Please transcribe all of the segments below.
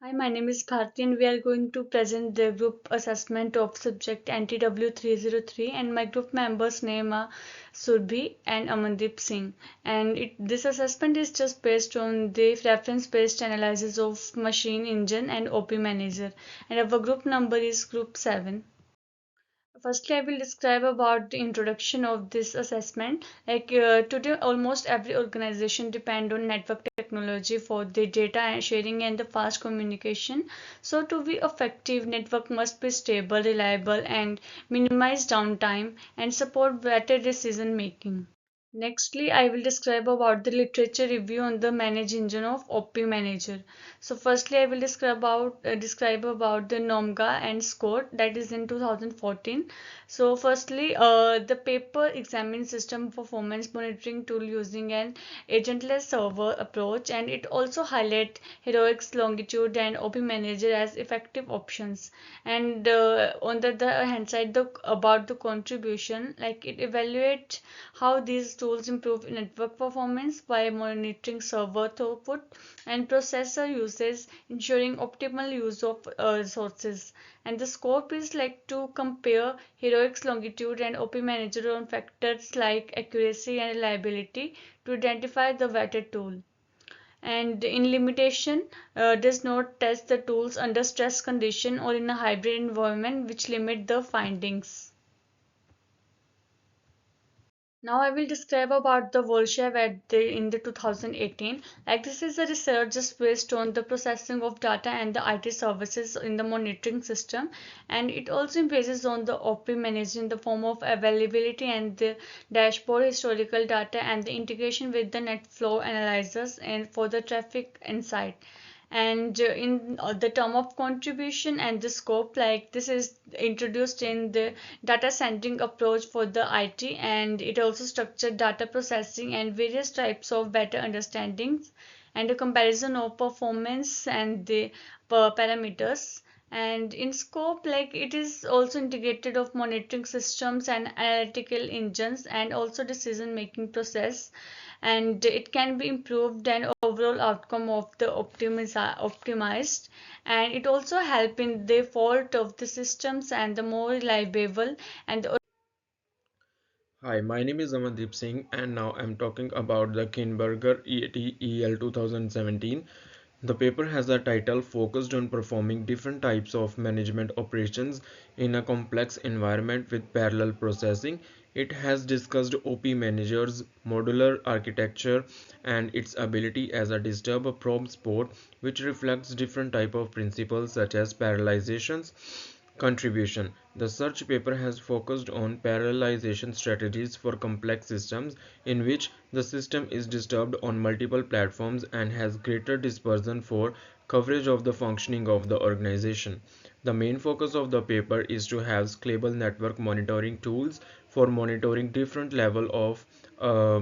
Hi, my name is Bharti and we are going to present the group assessment of subject ntw303 and my group members name are Surbhi and Amandeep Singh, and this assessment is just based on the reference based analysis of machine engine and OP manager, and our group number is group 7. Firstly, I will describe about the introduction of this assessment. Today, almost every organization depend on network technology for the data and sharing and the fast communication. So, to be effective, network must be stable, reliable, and minimize downtime and support better decision making. Nextly, I will describe about the literature review on the manage engine of OP Manager. So firstly, I will describe about the NOMGA and score that is in 2014. So firstly, the paper examines system performance monitoring tool using an agentless server approach, and it also highlight heroics, longitude, and OP Manager as effective options. And on the other hand side, the about the contribution, like it evaluates how these tools improve network performance by monitoring server throughput and processor usage, ensuring optimal use of resources. And the scope is like to compare heroics, longitude, and OP manager on factors like accuracy and reliability to identify the vetted tool. And in limitation, does not test the tools under stress condition or in a hybrid environment, which limit the findings. Now I will describe about the Volshev in the 2018. Like this is a research just based on the processing of data and the IT services in the monitoring system, and it also bases on the OP management in the form of availability and the dashboard historical data and the integration with the net flow analyzers and for the traffic insight. And in the term of contribution and the scope, like this is introduced in the data centering approach for the IT, and it also structured data processing and various types of better understandings and a comparison of performance and the parameters. And in scope, like it is also integrated of monitoring systems and analytical engines and also decision making process, and it can be improved and overall outcome of the optimized, and it also help in the fault of the systems and the more reliable and Hi, my name is Amandeep Singh, and now I'm talking about the Kinberger EATEL 2017. The paper has a title focused on performing different types of management operations in a complex environment with parallel processing. It has discussed OP managers, modular architecture, and its ability as a disturb probe sport, which reflects different type of principles such as parallelizations. Contribution. The search paper has focused on parallelization strategies for complex systems in which the system is disturbed on multiple platforms and has greater dispersion for coverage of the functioning of the organization. The main focus of the paper is to have scalable network monitoring tools for monitoring different level of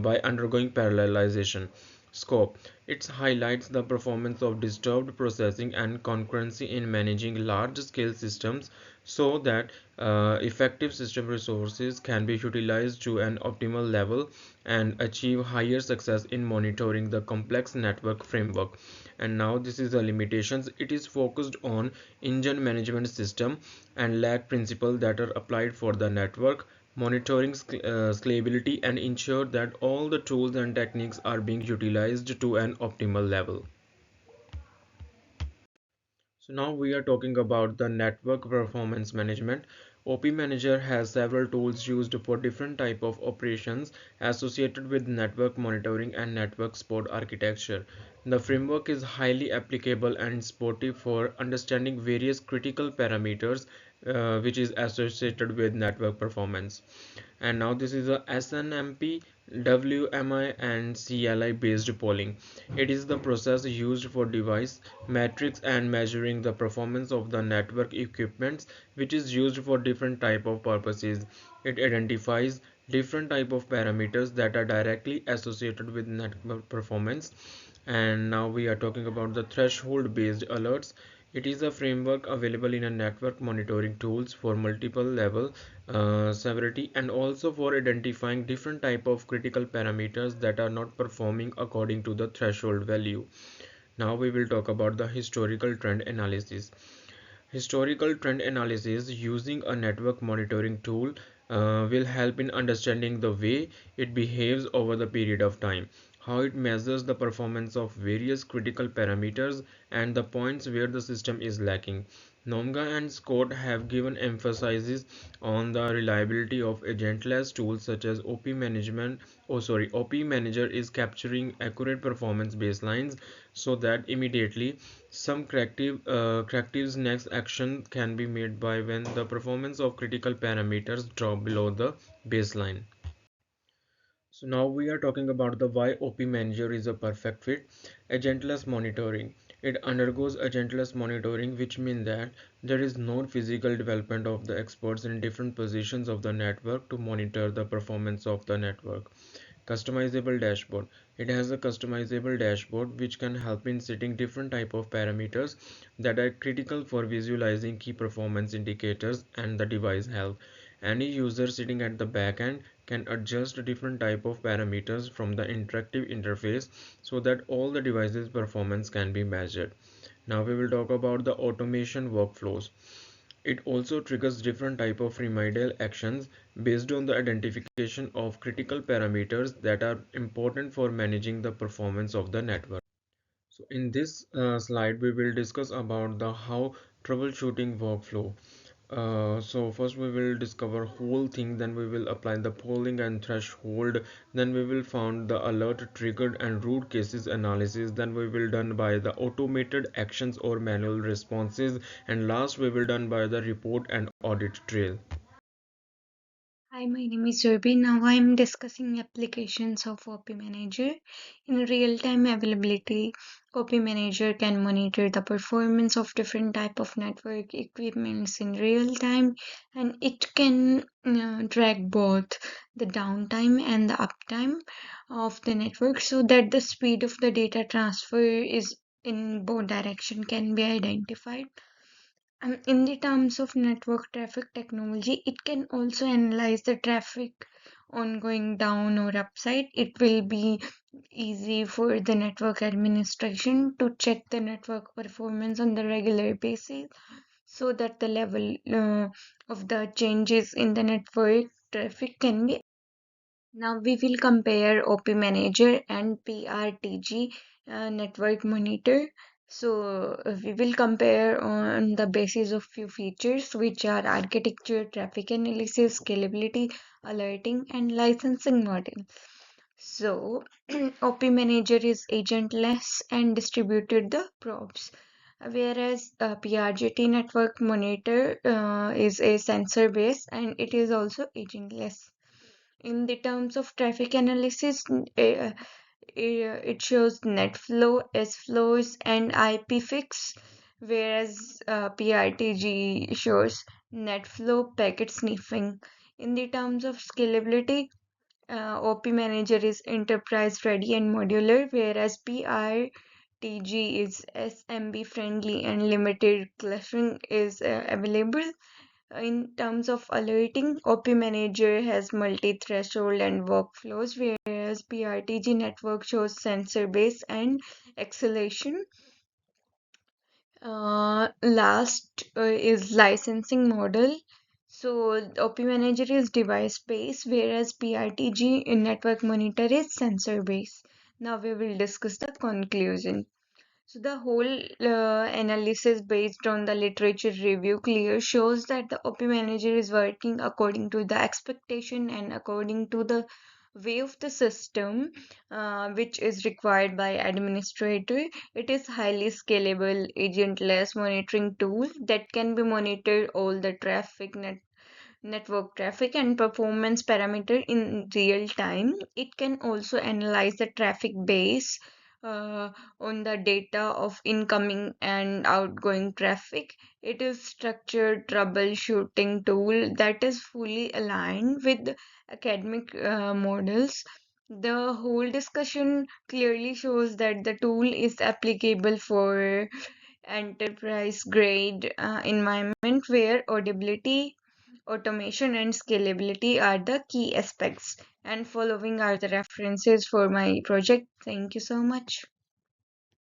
by undergoing parallelization. Scope. It highlights the performance of disturbed processing and concurrency in managing large-scale systems so that effective system resources can be utilized to an optimal level and achieve higher success in monitoring the complex network framework. And now this is the limitations. It is focused on engine management system and lag principle that are applied for the network monitoring scalability and ensure that all the tools and techniques are being utilized to an optimal level. So now we are talking about the network performance management. OP Manager has several tools used for different type of operations associated with network monitoring and network support architecture. The framework is highly applicable and sportive for understanding various critical parameters which is associated with network performance. And now this is a SNMP, WMI and CLI based polling. It is the process used for device metrics and measuring the performance of the network equipments which is used for different type of purposes. It identifies different type of parameters that are directly associated with network performance. And now we are talking about the threshold based alerts. It is a framework available in a network monitoring tools for multiple level severity and also for identifying different type of critical parameters that are not performing according to the threshold value. Now we will talk about the historical trend analysis. Historical trend analysis using a network monitoring tool will help in understanding the way it behaves over the period of time, how it measures the performance of various critical parameters, and the points where the system is lacking. Nomga and Scott have given emphasis on the reliability of agentless tools such as OP Manager is capturing accurate performance baselines so that immediately some correctives next action can be made by when the performance of critical parameters drop below the baseline. So now we are talking about the why OP Manager is a perfect fit. Agentless monitoring. It undergoes agentless monitoring, which means that there is no physical development of the experts in different positions of the network to monitor the performance of the network. Customizable dashboard. It has a customizable dashboard which can help in setting different type of parameters that are critical for visualizing key performance indicators and the device health. Any user sitting at the back end can adjust different type of parameters from the interactive interface so that all the devices performance can be measured. Now we will talk about the automation workflows. It also triggers different type of remedial actions based on the identification of critical parameters that are important for managing the performance of the network. So in this slide, we will discuss about the how troubleshooting workflow. So first we will discover whole thing, then we will apply the polling and threshold, then we will found the alert triggered and root cases analysis, then we will done by the automated actions or manual responses, and last we will done by the report and audit trail. Hi, my name is Ruby. Now I am discussing applications of OP Manager. In real-time availability, OP Manager can monitor the performance of different type of network equipments in real time, and it can track both the downtime and the uptime of the network so that the speed of the data transfer is in both direction can be identified. In the terms of network traffic technology, it can also analyze the traffic on going down or upside. It will be easy for the network administration to check the network performance on the regular basis so that the level of the changes in the network traffic can be. Now we will compare OP Manager and PRTG Network Monitor. We will compare on the basis of few features which are architecture, traffic analysis, scalability, alerting, and licensing model. So OP Manager is agentless and distributed the props, whereas PRGT Network Monitor is a sensor based and it is also agentless. In the terms of traffic analysis, it shows net flow, S flows, and IP fix, whereas PRTG shows net flow, packet sniffing. In the terms of scalability, OP Manager is enterprise ready and modular, whereas PRTG is SMB friendly and limited clustering is available. In terms of alerting, OP Manager has multi-threshold and workflows, whereas PRTG network shows sensor base and acceleration. Last is licensing model. So OP Manager is device based, whereas PRTG in network monitor is sensor based. Now we will discuss the conclusion. So the whole analysis based on the literature review clear shows that the OP Manager is working according to the expectation and according to the way of the system which is required by administrator. It is highly scalable, agentless monitoring tool that can be monitored all the network traffic and performance parameter in real time. It can also analyze the traffic base uh, on the data of incoming and outgoing traffic. It is structured troubleshooting tool that is fully aligned with academic models. The whole discussion clearly shows that the tool is applicable for enterprise grade environment where audibility, automation, and scalability are the key aspects. And following are the references for my project. Thank you so much.